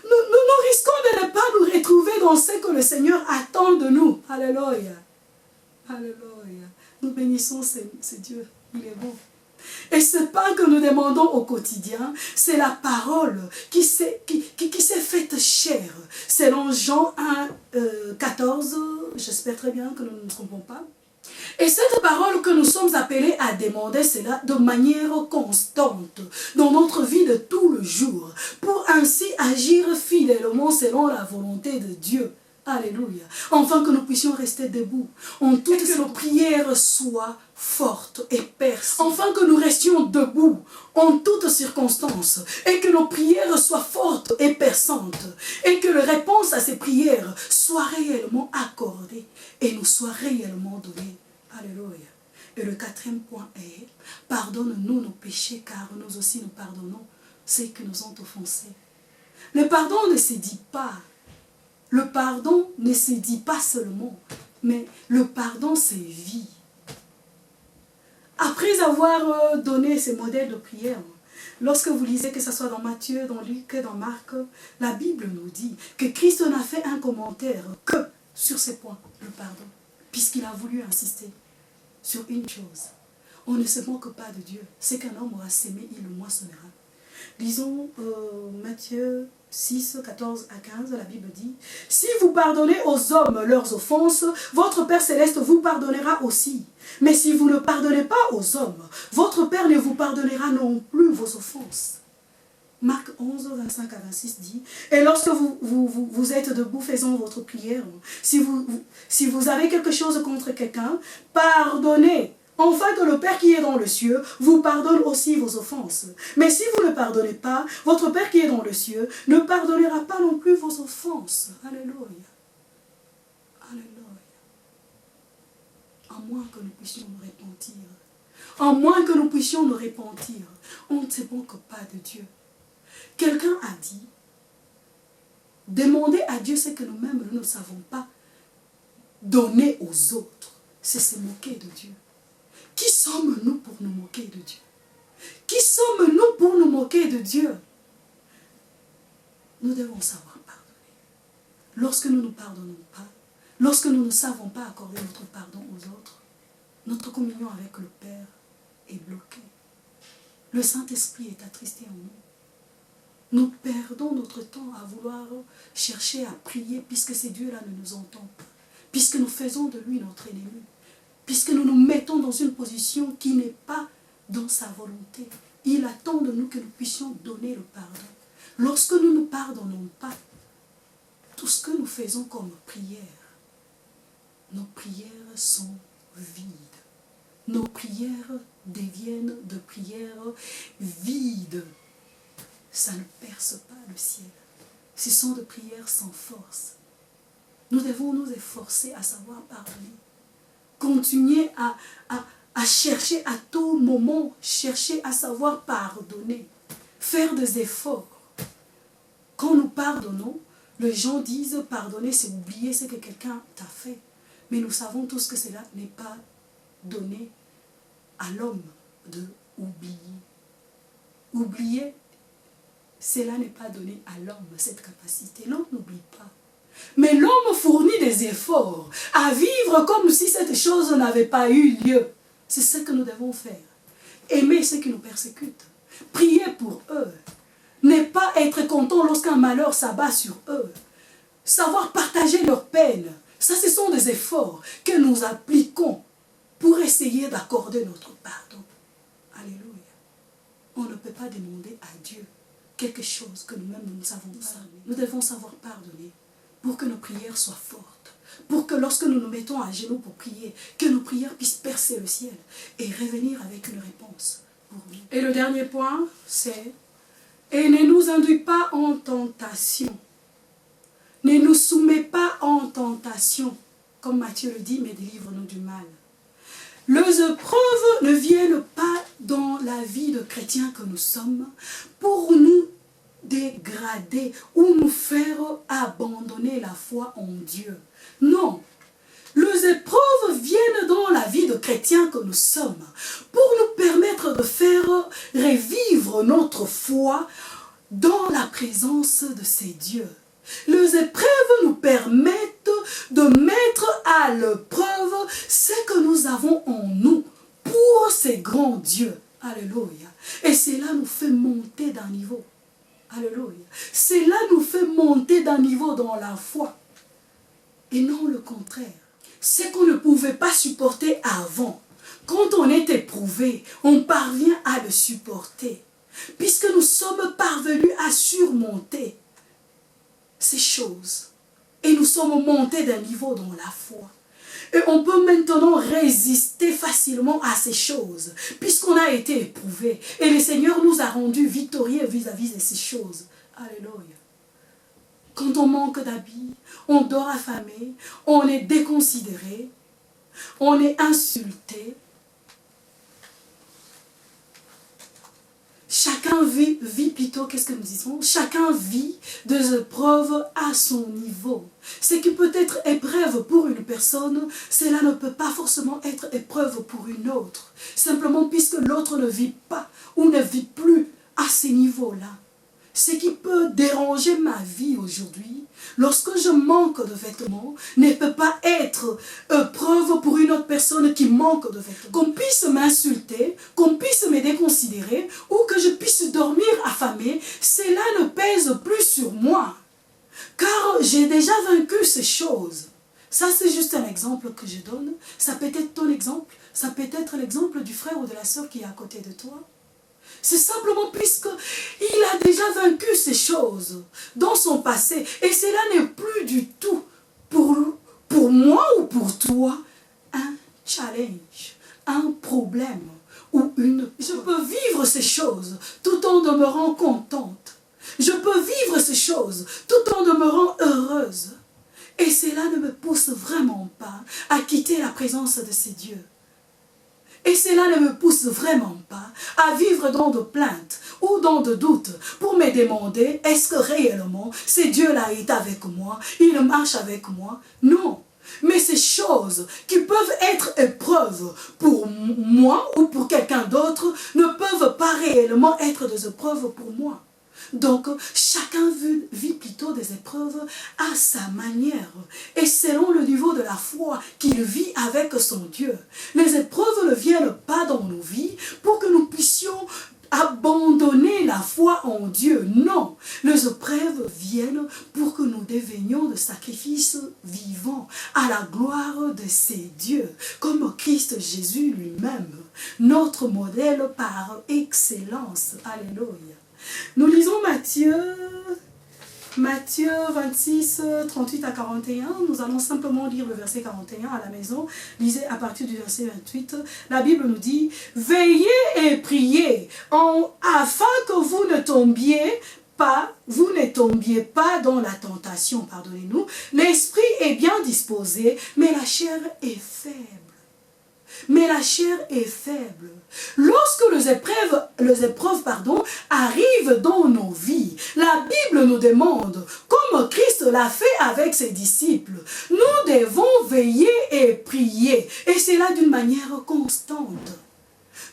de ne pas nous retrouver dans ce que le Seigneur attend de nous. Alléluia. Alléluia. Nous bénissons ce Dieu. Il est bon. Et ce pain que nous demandons au quotidien, c'est la parole qui s'est faite chair. Selon Jean 1, 14, j'espère très bien que nous ne nous trompons pas. Et cette parole que nous sommes appelés à demander, c'est là de manière constante dans notre vie de tout le jour, pour ainsi agir fidèlement selon la volonté de Dieu. Alléluia. Enfin que nous puissions rester debout. En toutes que nos prières soient fortes et perçues. Enfin que nous restions debout en toutes circonstances. Et que nos prières soient fortes et perçantes. Et que les réponses à ces prières soient réellement accordées. Et nous soient réellement données. Alléluia. Et le quatrième point est, pardonne-nous nos péchés car nous aussi nous pardonnons ceux qui nous ont offensés. Le pardon ne se dit pas. Le pardon ne se dit pas seulement, mais le pardon c'est vie. Après avoir donné ces modèles de prière, lorsque vous lisez que ce soit dans Matthieu, dans Luc, dans Marc, la Bible nous dit que Christ n'a fait un commentaire que sur ces points, le pardon, puisqu'il a voulu insister sur une chose. On ne se moque pas de Dieu. Ce qu'un homme aura sémé, il le moissonnera. Lisons Matthieu 6, 14 à 15, la Bible dit « Si vous pardonnez aux hommes leurs offenses, votre Père Céleste vous pardonnera aussi. Mais si vous ne pardonnez pas aux hommes, votre Père ne vous pardonnera non plus vos offenses. » Marc 11, 25 à 26 dit « Et lorsque vous êtes debout faisant votre prière, si vous avez quelque chose contre quelqu'un, pardonnez. Enfin que le Père qui est dans le cieux vous pardonne aussi vos offenses. Mais si vous ne pardonnez pas, votre Père qui est dans le cieux ne pardonnera pas non plus vos offenses. » Alléluia. Alléluia. À moins que nous puissions nous repentir. À moins que nous puissions nous repentir. On ne se moque pas de Dieu. Quelqu'un a dit, demander à Dieu ce que nous-mêmes nous ne savons pas donner aux autres, c'est se moquer de Dieu. Qui sommes-nous pour nous moquer de Dieu? Qui sommes-nous pour nous moquer de Dieu? Nous devons savoir pardonner. Lorsque nous ne pardonnons pas, lorsque nous ne savons pas accorder notre pardon aux autres, notre communion avec le Père est bloquée. Le Saint-Esprit est attristé en nous. Nous perdons notre temps à vouloir chercher à prier puisque ce Dieu-là ne nous entend pas, puisque nous faisons de lui notre ennemi. Puisque nous nous mettons dans une position qui n'est pas dans sa volonté. Il attend de nous que nous puissions donner le pardon. Lorsque nous ne pardonnons pas, tout ce que nous faisons comme prière, nos prières sont vides. Nos prières deviennent de prières vides. Ça ne perce pas le ciel. Ce sont des prières sans force. Nous devons nous efforcer à savoir pardonner. Continuer à chercher à tout moment, chercher à savoir pardonner, faire des efforts. Quand nous pardonnons, les gens disent pardonner, c'est oublier ce que quelqu'un t'a fait. Mais nous savons tous que cela n'est pas donné à l'homme de oublier. Oublier, cela n'est pas donné à l'homme, cette capacité. L'homme n'oublie pas. Mais l'homme fournit des efforts à vivre comme si cette chose n'avait pas eu lieu. C'est ce que nous devons faire. Aimer ceux qui nous persécutent. Prier pour eux. Ne pas être content lorsqu'un malheur s'abat sur eux. Savoir partager leur peine. Ça, ce sont des efforts que nous appliquons pour essayer d'accorder notre pardon. Alléluia. On ne peut pas demander à Dieu quelque chose que nous-mêmes nous ne savons pas. Nous devons savoir pardonner pour que nos prières soient fortes, pour que lorsque nous nous mettons à genoux pour prier, que nos prières puissent percer le ciel et revenir avec une réponse pour nous. Et le dernier point, c'est « Et ne nous induis pas en tentation, ne nous soumets pas en tentation, comme Matthieu le dit, mais délivre-nous du mal. » Les épreuves ne viennent pas dans la vie de chrétiens que nous sommes pour nous dégrader ou nous faire abandonner la foi en Dieu. Non. Les épreuves viennent dans la vie de chrétiens que nous sommes pour nous permettre de faire revivre notre foi dans la présence de ces dieux. Les épreuves nous permettent de mettre à l'épreuve ce que nous avons en nous pour ces grands dieux. Alléluia. Et cela nous fait monter d'un niveau. Alléluia. Cela nous fait monter d'un niveau dans la foi. Et non le contraire. Ce qu'on ne pouvait pas supporter avant, quand on est éprouvé, on parvient à le supporter. Puisque nous sommes parvenus à surmonter ces choses. Et nous sommes montés d'un niveau dans la foi. Et on peut maintenant résister facilement à ces choses, puisqu'on a été éprouvé. Et le Seigneur nous a rendus victorieux vis-à-vis de ces choses. Alléluia. Quand on manque d'habits, on dort affamé, on est déconsidéré, on est insulté. Chacun vit plutôt, qu'est-ce que nous disons? Chacun vit des épreuves à son niveau. Ce qui peut être épreuve pour une personne, cela ne peut pas forcément être épreuve pour une autre. Simplement puisque l'autre ne vit pas ou ne vit plus à ces niveaux-là. Ce qui peut déranger ma vie aujourd'hui, lorsque je manque de vêtements, ne peut pas être preuve pour une autre personne qui manque de vêtements. Qu'on puisse m'insulter, qu'on puisse me déconsidérer, ou que je puisse dormir affamé, cela ne pèse plus sur moi. Car j'ai déjà vaincu ces choses. Ça, c'est juste un exemple que je donne. Ça peut être ton exemple, ça peut être l'exemple du frère ou de la sœur qui est à côté de toi. C'est simplement puisqu'il a déjà vaincu ces choses dans son passé. Et cela n'est plus du tout pour moi ou pour toi un challenge, un problème ou une... Je peux vivre ces choses tout en demeurant contente. Je peux vivre ces choses tout en demeurant heureuse. Et cela ne me pousse vraiment pas à quitter la présence de ces dieux. Et cela ne me pousse vraiment pas à vivre dans de plaintes ou dans de doutes pour me demander est-ce que réellement ce Dieu-là est avec moi, il marche avec moi? Non. Mais ces choses qui peuvent être épreuves pour moi ou pour quelqu'un d'autre ne peuvent pas réellement être des épreuves pour moi. Donc, chacun vit plutôt des épreuves à sa manière et selon le niveau de la foi qu'il vit avec son Dieu. Les épreuves ne viennent pas dans nos vies pour que nous puissions abandonner la foi en Dieu. Non, les épreuves viennent pour que nous devenions de sacrifices vivants à la gloire de ces dieux, comme Christ Jésus lui-même, notre modèle par excellence. Alléluia. Nous lisons Matthieu 26, 38 à 41. Nous allons simplement lire le verset 41 à la maison. Lisez à partir du verset 28. La Bible nous dit « Veillez et priez afin que vous ne tombiez pas dans la tentation. » Pardonnez-nous. L'esprit est bien disposé, mais la chair est faible. Lorsque les épreuves arrivent dans nos vies, la Bible nous demande, comme Christ l'a fait avec ses disciples, nous devons veiller et prier, et cela d'une manière constante.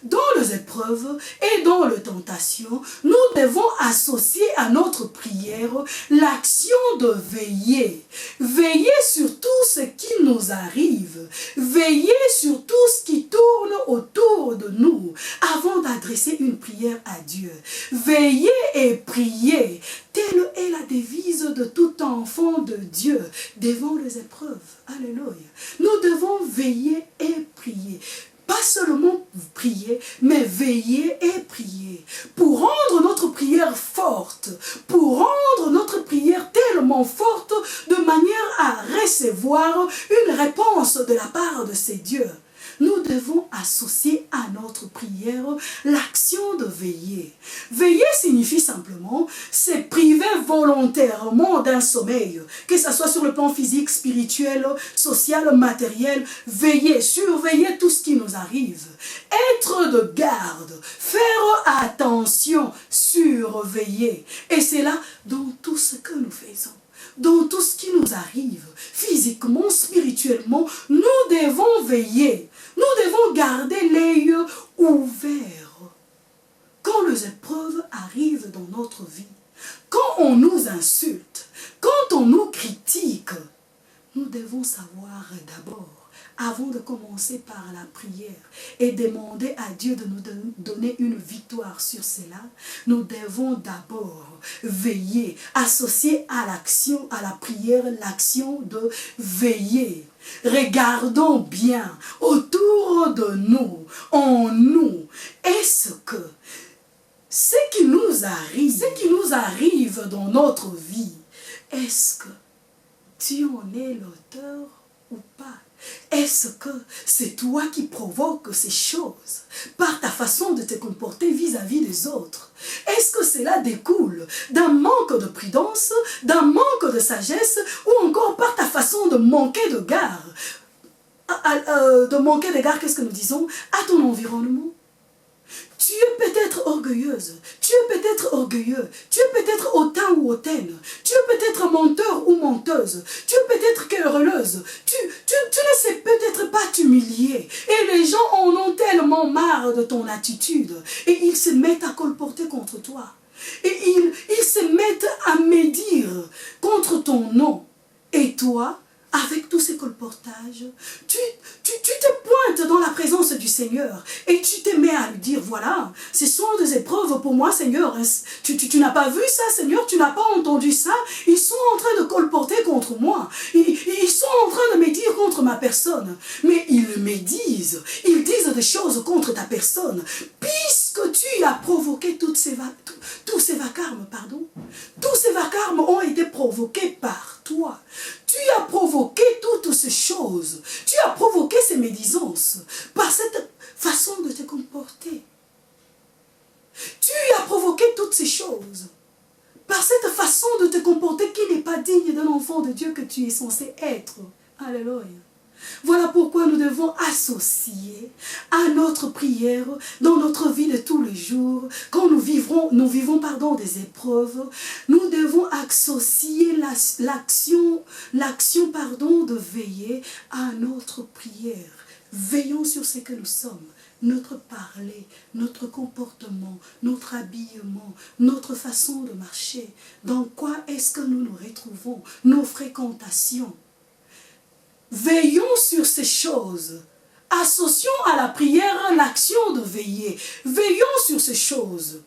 Dans les épreuves et dans les tentations, nous devons associer à notre prière l'action de veiller. Veiller sur tout ce qui nous arrive. Veiller sur tout ce qui tourne autour de nous avant d'adresser une prière à Dieu. Veiller et prier. Telle est la devise de tout enfant de Dieu devant les épreuves. Alléluia. Nous devons veiller et prier. Pas seulement prier, mais veiller et prier. Pour rendre notre prière forte, pour rendre notre prière tellement forte de manière à recevoir une réponse de la part de ces dieux. Nous devons associer à notre prière l'action de veiller. Veiller signifie simplement se priver volontairement d'un sommeil, que ce soit sur le plan physique, spirituel, social, matériel. Veiller, surveiller tout ce qui nous arrive. Être de garde, faire attention, surveiller. Et c'est là dans tout ce que nous faisons. Dans tout ce qui nous arrive, physiquement, spirituellement, nous devons veiller. Nous devons garder l'œil ouvert. Quand les épreuves arrivent dans notre vie, quand on nous insulte, quand on nous critique, nous devons savoir d'abord, avant de commencer par la prière et demander à Dieu de nous donner une victoire sur cela, nous devons d'abord veiller, associer à l'action, à la prière, l'action de veiller. Regardons bien autour de nous, en nous, est-ce que ce qui nous arrive dans notre vie, est-ce que tu en es l'auteur ou pas? Est-ce que c'est toi qui provoques ces choses par ta façon de te comporter vis-à-vis des autres? Est-ce que cela découle d'un manque de prudence, d'un manque de sagesse, ou encore par ta façon de manquer de garde? Qu'est-ce que nous disons? À ton environnement. Tu es peut-être orgueilleuse, tu es peut-être orgueilleux, tu es peut-être hautain ou hautaine, tu es peut-être menteur ou menteuse, tu es peut-être querelleuse, tu ne sais peut-être pas t'humilier. Et les gens en ont tellement marre de ton attitude et ils se mettent à colporter contre toi. Et ils se mettent à médire contre ton nom. Et toi, avec tous ces colportages, tu te pointes dans la présence du Seigneur et tu te mets à lui dire, voilà, ce sont des épreuves pour moi, Seigneur. Tu n'as pas vu ça, Seigneur, tu n'as pas entendu ça. Ils sont en train de colporter contre moi. Ils sont en train de me dire contre ma personne. Mais ils disent des choses contre ta personne. Puisque tu as provoqué tous ces vacarmes, tous ces vacarmes ont été provoqués par toi. Tu as provoqué toutes ces choses. Tu as provoqué ces médisances par cette façon de te comporter. Tu as provoqué toutes ces choses par cette façon de te comporter qui n'est pas digne d'un enfant de Dieu que tu es censé être. Alléluia. Voilà pourquoi nous devons associer à notre prière dans notre vie de tous les jours. Quand nous vivons des épreuves, nous devons associer l'action de veiller à notre prière. Veillons sur ce que nous sommes. Notre parler, notre comportement, notre habillement, notre façon de marcher. Dans quoi est-ce que nous nous retrouvons? Nos fréquentations. Veillons sur ces choses. Associons à la prière l'action de veiller. Veillons sur ces choses.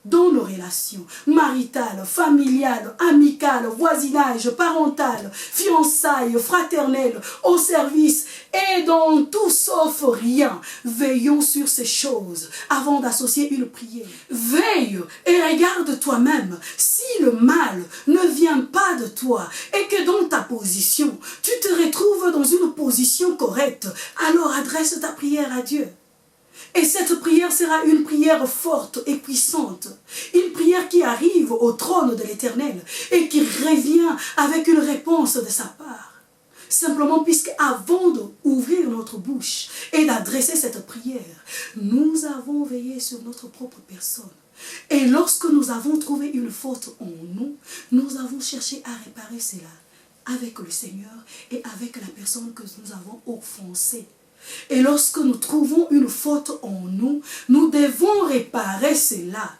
Dans nos relations maritales, familiales, amicales, voisinage, parentales, fiançailles, fraternelles, au service et dans tout sauf rien. Veillons sur ces choses avant d'associer une prière. Veille et regarde toi-même si le mal ne vient pas de toi et que dans ta position, tu te retrouves dans une position correcte. Alors adresse ta prière à Dieu. Et cette prière sera une prière forte et puissante. Une prière qui arrive au trône de l'Éternel et qui revient avec une réponse de sa part. Simplement puisque avant d'ouvrir notre bouche et d'adresser cette prière, nous avons veillé sur notre propre personne. Et lorsque nous avons trouvé une faute en nous, nous avons cherché à réparer cela avec le Seigneur et avec la personne que nous avons offensée. Et lorsque nous trouvons une faute en nous, nous devons réparer cela.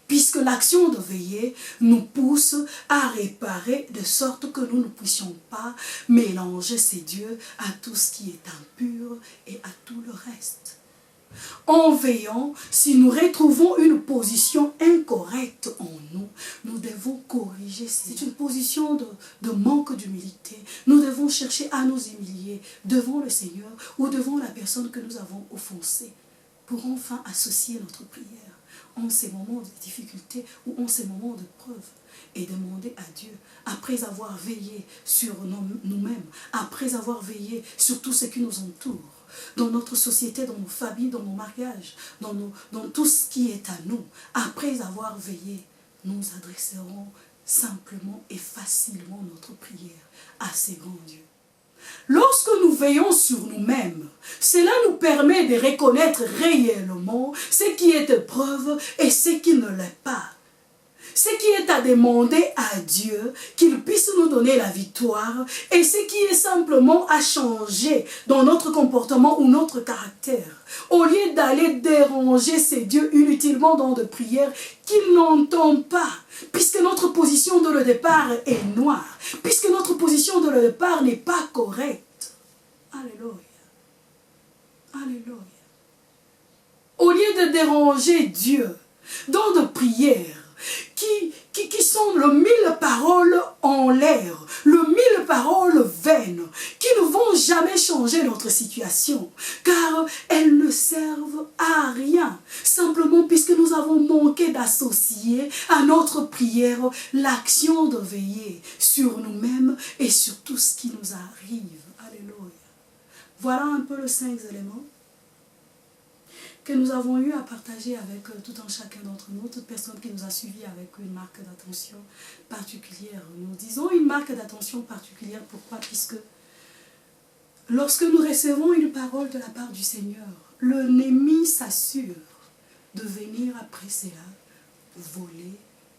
Puisque l'action de veiller nous pousse à réparer de sorte que nous ne puissions pas mélanger ces dieux à tout ce qui est impur et à tout le reste. En veillant, si nous retrouvons une position incorrecte en nous, nous devons corriger. C'est une position de manque d'humilité. Nous devons chercher à nous humilier devant le Seigneur ou devant la personne que nous avons offensée pour enfin associer notre prière en ces moments de difficulté ou en ces moments de preuve et demander à Dieu, après avoir veillé sur nous-mêmes, après avoir veillé sur tout ce qui nous entoure, dans notre société, dans nos familles, dans nos mariages, dans tout ce qui est à nous. Après avoir veillé, nous adresserons simplement et facilement notre prière à ces grands dieux. Lorsque nous veillons sur nous-mêmes, cela nous permet de reconnaître réellement ce qui est épreuve et ce qui ne l'est pas. Ce qui est à demander à Dieu qu'il puisse nous donner la victoire et ce qui est simplement à changer dans notre comportement ou notre caractère. Au lieu d'aller déranger ces dieux inutilement dans des prières qu'ils n'entendent pas, puisque notre position de le départ est noire, puisque notre position de le départ n'est pas correcte. Alléluia. Alléluia. Au lieu de déranger Dieu dans des prières, qui sont le mille paroles en l'air, le mille paroles vaines, qui ne vont jamais changer notre situation, car elles ne servent à rien, simplement puisque nous avons manqué d'associer à notre prière l'action de veiller sur nous-mêmes et sur tout ce qui nous arrive. Alléluia. Voilà un peu les 5 éléments que nous avons eu à partager avec tout un chacun d'entre nous, toute personne qui nous a suivis avec une marque d'attention particulière. Nous disons une marque d'attention particulière, pourquoi? Puisque lorsque nous recevons une parole de la part du Seigneur, l'ennemi s'assure de venir après cela voler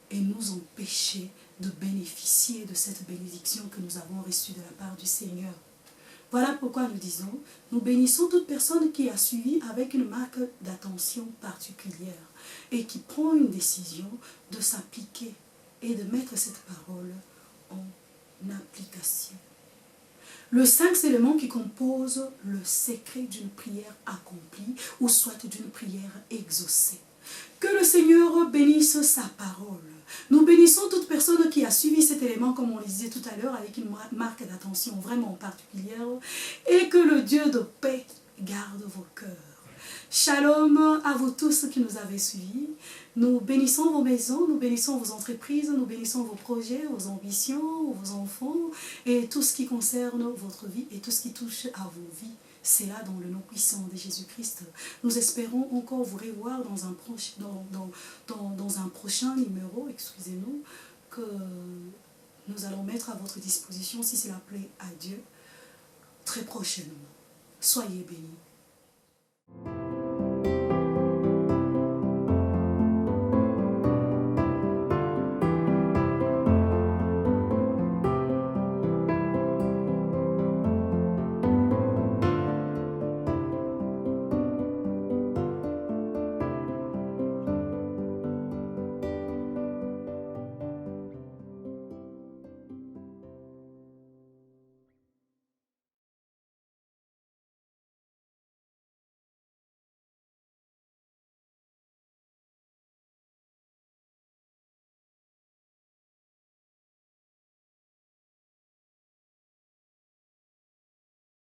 et nous empêcher de bénéficier de cette bénédiction que nous avons reçue de la part du Seigneur. Voilà pourquoi nous disons, nous bénissons toute personne qui a suivi avec une marque d'attention particulière et qui prend une décision de s'appliquer et de mettre cette parole en application. Les 5 éléments qui composent le secret d'une prière accomplie ou soit d'une prière exaucée. Que le Seigneur bénisse sa parole. Nous bénissons toute personne qui a suivi cet élément, comme on le disait tout à l'heure, avec une marque d'attention vraiment particulière. Et que le Dieu de paix garde vos cœurs. Shalom à vous tous qui nous avez suivis. Nous bénissons vos maisons, nous bénissons vos entreprises, nous bénissons vos projets, vos ambitions, vos enfants et tout ce qui concerne votre vie et tout ce qui touche à vos vies. C'est là dans le nom puissant de Jésus-Christ. Nous espérons encore vous revoir dans un prochain numéro, excusez-nous, que nous allons mettre à votre disposition, si cela plaît à Dieu, très prochainement. Soyez bénis.